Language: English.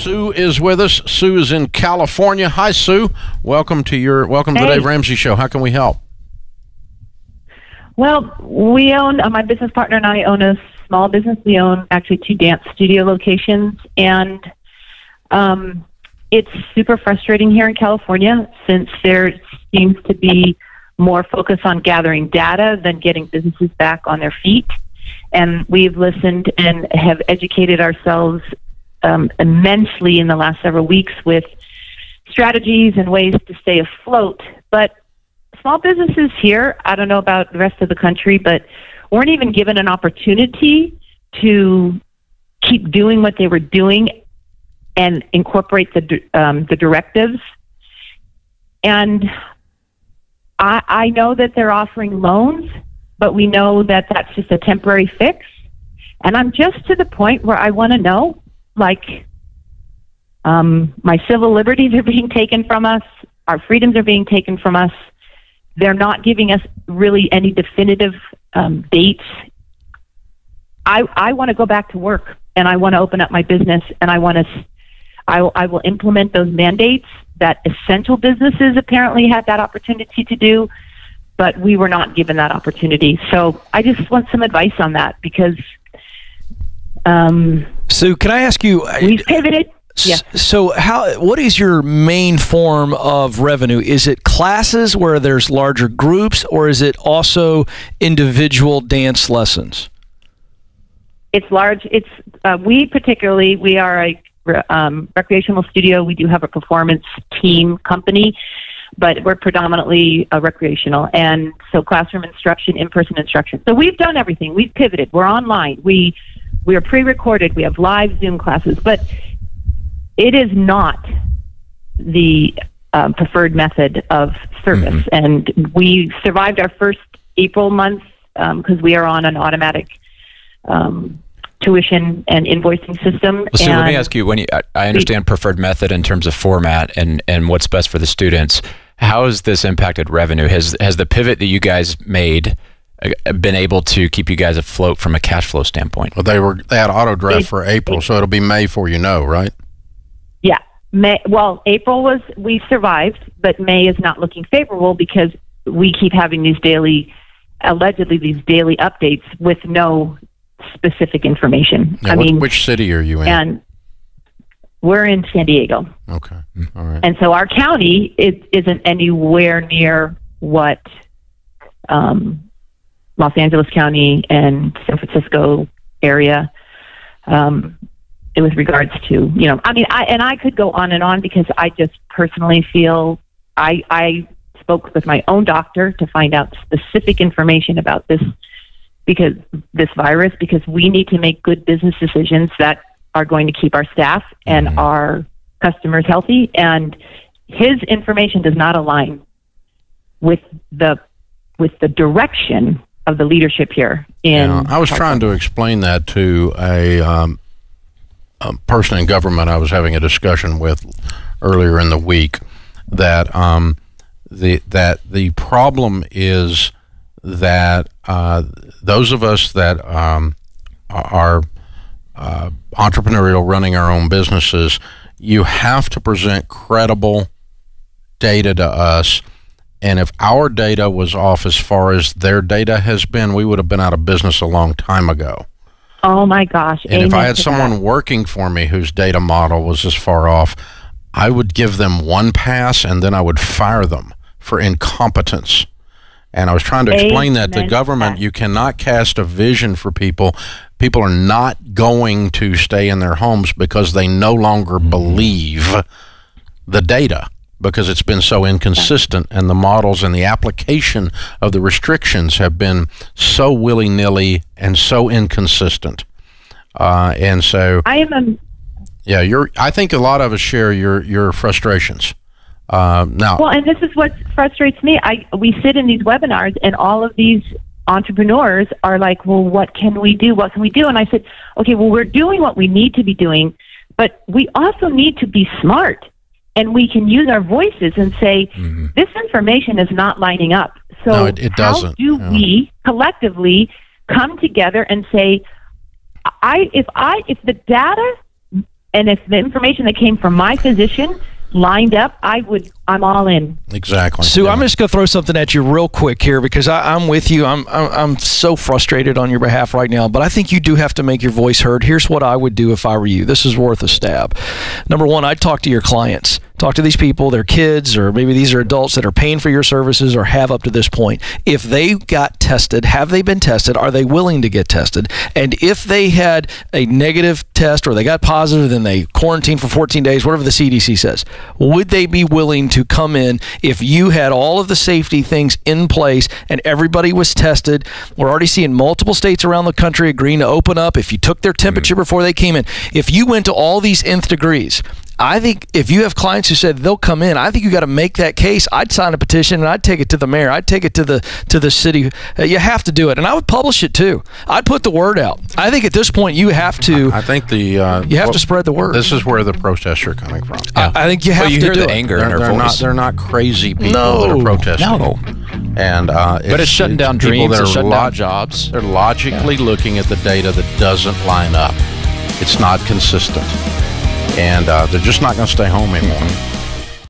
Sue is with us. Sue is in California. Hi, Sue. Welcome to the Dave Ramsey Show. How can we help? Well, we own, my business partner and I own a small business. We own actually 2 dance studio locations, and it's super frustrating here in California since there seems to be more focus on gathering data than getting businesses back on their feet. And we've listened and have educated ourselves immensely in the last several weeks with strategies and ways to stay afloat. But small businesses here, I don't know about the rest of the country, but weren't even given an opportunity to keep doing what they were doing and incorporate the directives. And I know that they're offering loans, but we know that that's just a temporary fix. And I'm just to the point where I want to know, like, my civil liberties are being taken from us, our freedoms are being taken from us. They're not giving us really any definitive dates. I want to go back to work, and I want to open up my business, and I will implement those mandates that essential businesses apparently had that opportunity to do, but we were not given that opportunity. So I just want some advice on that, because Sue, can I ask you? We've pivoted. Yes. So what is your main form of revenue? Is it classes where there's larger groups, or is it also individual dance lessons? It's large. We are a recreational studio. We do have a performance team company, but we're predominantly recreational. And so classroom instruction, in-person instruction. So we've done everything. We've pivoted. We're online. We are pre-recorded. We have live Zoom classes, but it is not the preferred method of service. Mm-hmm. And we survived our first April month because we are on an automatic tuition and invoicing system. Well, so let me ask you, I understand preferred method in terms of format and what's best for the students. How has this impacted revenue? Has the pivot that you guys made been able to keep you guys afloat from a cash flow standpoint? Well, they had auto draft for April, so it'll be May before you know, right? Yeah. April we survived, but May is not looking favorable because we keep having allegedly these daily updates with no specific information. Yeah, which city are you in? And we're in San Diego. Okay. All right. And so our county isn't anywhere near what Los Angeles County and San Francisco area with regards to, I could go on and on because I just personally feel I spoke with my own doctor to find out specific information about this virus, because we need to make good business decisions that are going to keep our staff and mm-hmm. our customers healthy. And his information does not align with the direction of the leadership here. I was trying to explain that to a person in government I was having a discussion with earlier in the week, that the problem is that those of us that are entrepreneurial, running our own businesses, you have to present credible data to us. And if our data was off as far as their data has been, we would have been out of business a long time ago. Oh my gosh. And if I had someone working for me whose data model was as far off, I would give them one pass and then I would fire them for incompetence. And I was trying to explain that to government. You cannot cast a vision for people. People are not going to stay in their homes because they no longer believe the data, because it's been so inconsistent, and the models and the application of the restrictions have been so willy-nilly and so inconsistent. And so I think a lot of us share your frustrations. Now, and this is what frustrates me. We sit in these webinars, and all of these entrepreneurs are like, well, what can we do? What can we do? And I said, okay, well, we're doing what we need to be doing, but we also need to be smart, and we can use our voices and say, this information is not lining up. So no, it doesn't. How do we collectively come together and say, if the data And if the information that came from my physician lined up, I'm all in. Exactly. Sue, I'm just going to throw something at you real quick here because I'm with you. I'm so frustrated on your behalf right now, but I think you do have to make your voice heard. Here's what I would do if I were you. This is worth a stab. Number one, I'd talk to your clients. Talk to these people, their kids, or maybe these are adults that are paying for your services or have up to this point. If they got tested, have they been tested? Are they willing to get tested? And if they had a negative test or they got positive, then they quarantined for 14 days, whatever the CDC says, would they be willing to come in if you had all of the safety things in place and everybody was tested? We're already seeing multiple states around the country agreeing to open up. If you took their temperature before they came in, if you went to all these nth degrees, I think if you have clients who said they'll come in, I think you got to make that case. I'd sign a petition and I'd take it to the mayor. I'd take it to the city. You have to do it, and I would publish it too. I'd put the word out. I think at this point you have to. I think you have to spread the word. This is where the protests are coming from. I think you have to hear do the anger in their voice. They're not crazy people that are protesting. No. And but it's shutting down dreams. It's shutting down jobs. They're logically looking at the data that doesn't line up. It's not consistent. And they're just not going to stay home anymore.